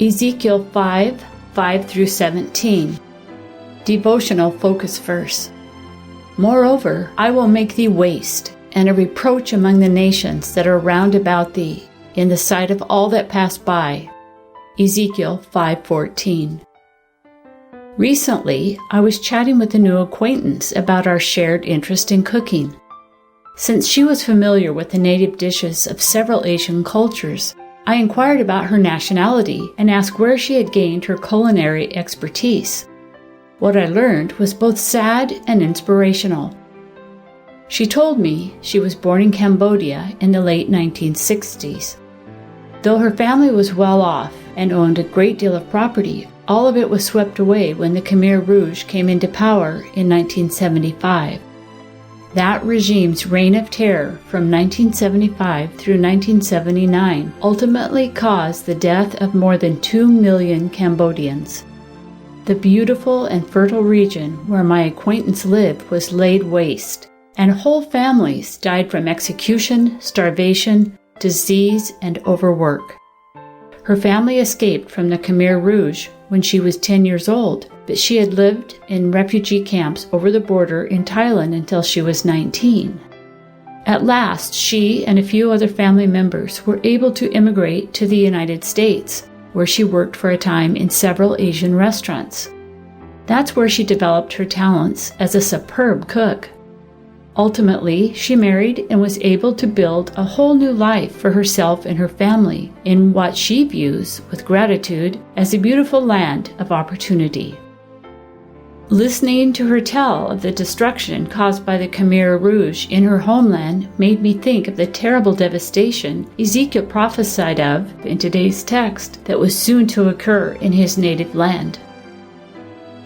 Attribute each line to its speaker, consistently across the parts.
Speaker 1: Ezekiel 5 through 17. Devotional focus verse. Moreover, I will make thee waste, and a reproach among the nations that are round about thee, in the sight of all that pass by. Ezekiel 5:14. Recently, I was chatting with a new acquaintance about our shared interest in cooking. Since she was familiar with the native dishes of several Asian cultures, I inquired about her nationality and asked where she had gained her culinary expertise. What I learned was both sad and inspirational. She told me she was born in Cambodia in the late 1960s. Though her family was well off and owned a great deal of property, all of it was swept away when the Khmer Rouge came into power in 1975. That regime's reign of terror from 1975 through 1979 ultimately caused the death of more than 2 million Cambodians. The beautiful and fertile region where my acquaintance lived was laid waste, and whole families died from execution, starvation, disease, and overwork. Her family escaped from the Khmer Rouge when she was 10 years old, but she had lived in refugee camps over the border in Thailand until she was 19. At last, she and a few other family members were able to immigrate to the United States, where she worked for a time in several Asian restaurants. That's where she developed her talents as a superb cook. Ultimately, she married and was able to build a whole new life for herself and her family in what she views, with gratitude, as a beautiful land of opportunity. Listening to her tell of the destruction caused by the Khmer Rouge in her homeland made me think of the terrible devastation Ezekiel prophesied of in today's text that was soon to occur in his native land.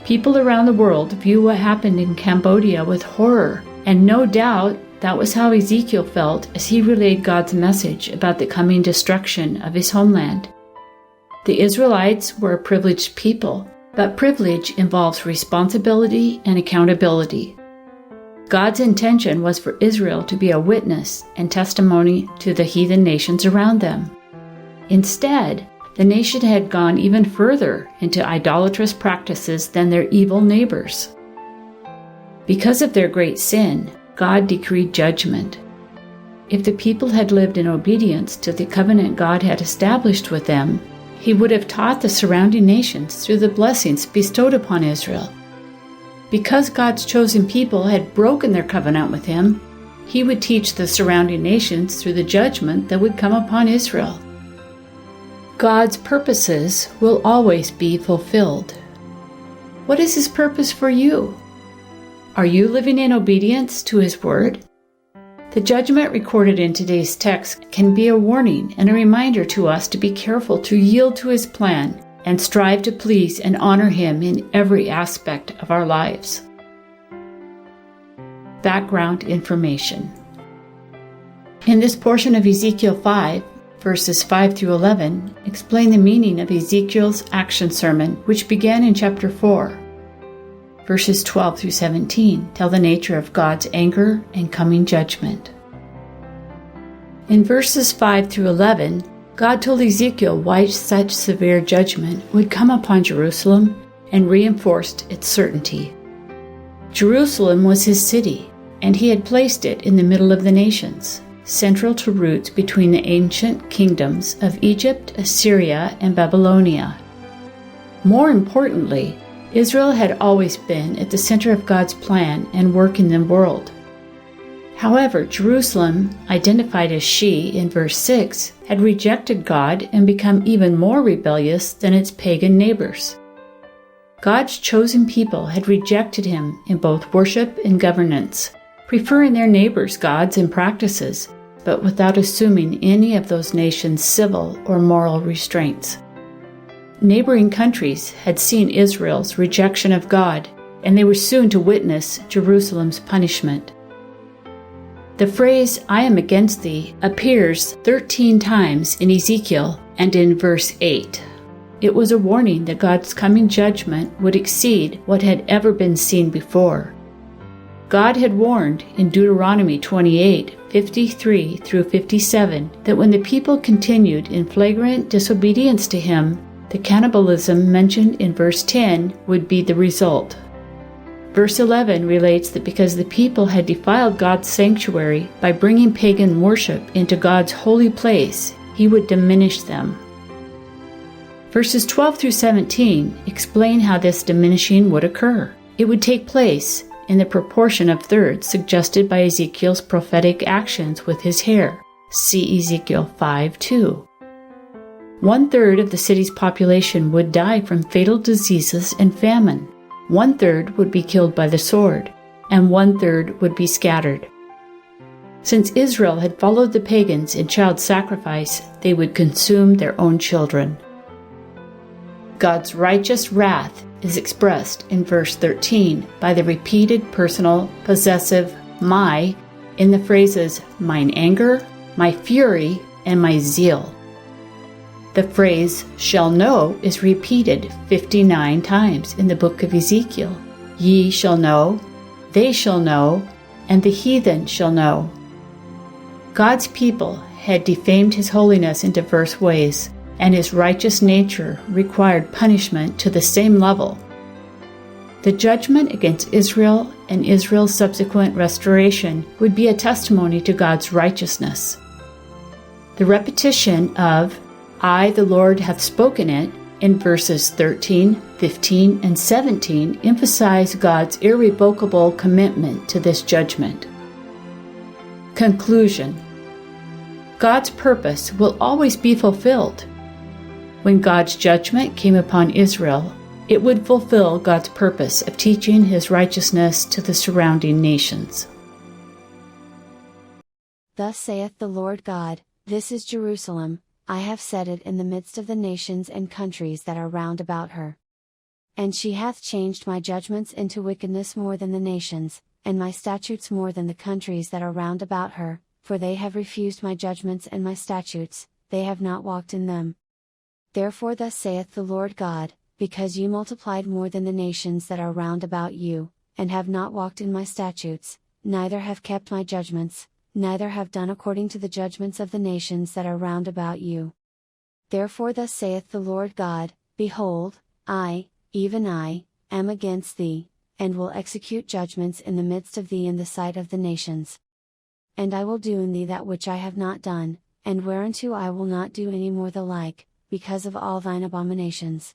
Speaker 1: People around the world view what happened in Cambodia with horror, and no doubt that was how Ezekiel felt as he relayed God's message about the coming destruction of his homeland. The Israelites were a privileged people, but privilege involves responsibility and accountability. God's intention was for Israel to be a witness and testimony to the heathen nations around them. Instead, the nation had gone even further into idolatrous practices than their evil neighbors. Because of their great sin, God decreed judgment. If the people had lived in obedience to the covenant God had established with them, He would have taught the surrounding nations through the blessings bestowed upon Israel. Because God's chosen people had broken their covenant with Him, He would teach the surrounding nations through the judgment that would come upon Israel. God's purposes will always be fulfilled. What is His purpose for you? Are you living in obedience to His word? The judgment recorded in today's text can be a warning and a reminder to us to be careful to yield to His plan and strive to please and honor Him in every aspect of our lives. Background information. In this portion of Ezekiel 5, verses 5 through 11, explain the meaning of Ezekiel's action sermon, which began in chapter 4. Verses 12 through 17 tell the nature of God's anger and coming judgment. In verses 5 through 11, God told Ezekiel why such severe judgment would come upon Jerusalem and reinforced its certainty. Jerusalem was His city, and He had placed it in the middle of the nations, central to roots between the ancient kingdoms of Egypt, Assyria, and Babylonia. More importantly, Israel had always been at the center of God's plan and work in the world. However, Jerusalem, identified as she in verse 6, had rejected God and become even more rebellious than its pagan neighbors. God's chosen people had rejected Him in both worship and governance, preferring their neighbors' gods and practices, but without assuming any of those nations' civil or moral restraints. Neighboring countries had seen Israel's rejection of God, and they were soon to witness Jerusalem's punishment. The phrase, "I am against thee," appears 13 times in Ezekiel and in verse 8. It was a warning that God's coming judgment would exceed what had ever been seen before. God had warned in Deuteronomy 28:53 through 57 that when the people continued in flagrant disobedience to Him, The cannibalism mentioned in verse 10 would be the result. Verse 11 relates that because the people had defiled God's sanctuary by bringing pagan worship into God's holy place, He would diminish them. Verses 12 through 17 explain how this diminishing would occur. It would take place in the proportion of thirds suggested by Ezekiel's prophetic actions with his hair. See Ezekiel 5:2. 1/3 of the city's population would die from fatal diseases and famine. 1/3 would be killed by the sword, and 1/3 would be scattered. Since Israel had followed the pagans in child sacrifice, they would consume their own children. God's righteous wrath is expressed in verse 13 by the repeated personal possessive my in the phrases mine anger, my fury, and my zeal. The phrase shall know is repeated 59 times in the book of Ezekiel. Ye shall know, they shall know, and the heathen shall know. God's people had defamed His holiness in diverse ways, and His righteous nature required punishment to the same level. The judgment against Israel and Israel's subsequent restoration would be a testimony to God's righteousness. The repetition of I, the Lord, have spoken it in verses 13, 15, and 17 emphasize God's irrevocable commitment to this judgment. Conclusion: God's purpose will always be fulfilled. When God's judgment came upon Israel, it would fulfill God's purpose of teaching His righteousness to the surrounding nations.
Speaker 2: Thus saith the Lord God, This is Jerusalem, I have set it in the midst of the nations and countries that are round about her. And she hath changed my judgments into wickedness more than the nations, and my statutes more than the countries that are round about her, for they have refused my judgments and my statutes, they have not walked in them. Therefore thus saith the Lord God, because you multiplied more than the nations that are round about you, and have not walked in my statutes, neither have kept my judgments, neither have done according to the judgments of the nations that are round about you. Therefore thus saith the Lord God, Behold, I, even I, am against thee, and will execute judgments in the midst of thee in the sight of the nations. And I will do in thee that which I have not done, and whereunto I will not do any more the like, because of all thine abominations.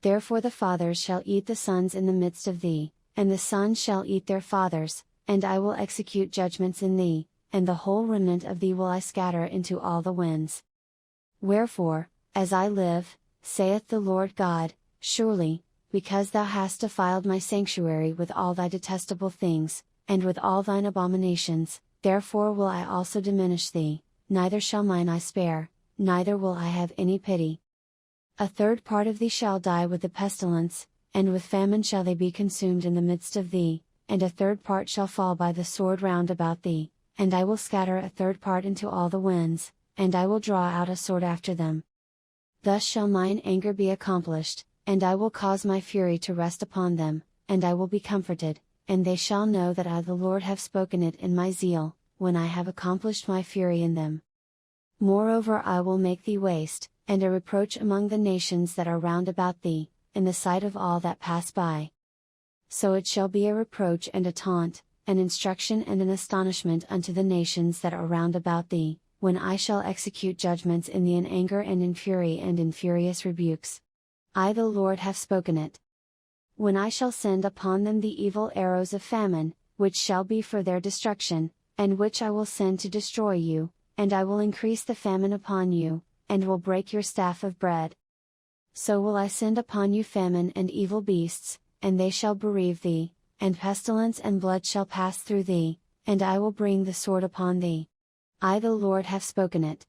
Speaker 2: Therefore the fathers shall eat the sons in the midst of thee, and the sons shall eat their fathers, and I will execute judgments in thee, and the whole remnant of thee will I scatter into all the winds. Wherefore, as I live, saith the Lord God, surely, because thou hast defiled my sanctuary with all thy detestable things, and with all thine abominations, therefore will I also diminish thee, neither shall mine eye spare, neither will I have any pity. 1/3 part of thee shall die with the pestilence, and with famine shall they be consumed in the midst of thee, and 1/3 part shall fall by the sword round about thee, and I will scatter 1/3 part into all the winds, and I will draw out a sword after them. Thus shall mine anger be accomplished, and I will cause my fury to rest upon them, and I will be comforted, and they shall know that I the Lord have spoken it in my zeal, when I have accomplished my fury in them. Moreover I will make thee waste, and a reproach among the nations that are round about thee, in the sight of all that pass by. So it shall be a reproach and a taunt, an instruction and an astonishment unto the nations that are round about thee, when I shall execute judgments in thee in anger and in fury and in furious rebukes. I the Lord have spoken it. When I shall send upon them the evil arrows of famine, which shall be for their destruction, and which I will send to destroy you, and I will increase the famine upon you, and will break your staff of bread. So will I send upon you famine and evil beasts, and they shall bereave thee, and pestilence and blood shall pass through thee, and I will bring the sword upon thee. I the Lord have spoken it.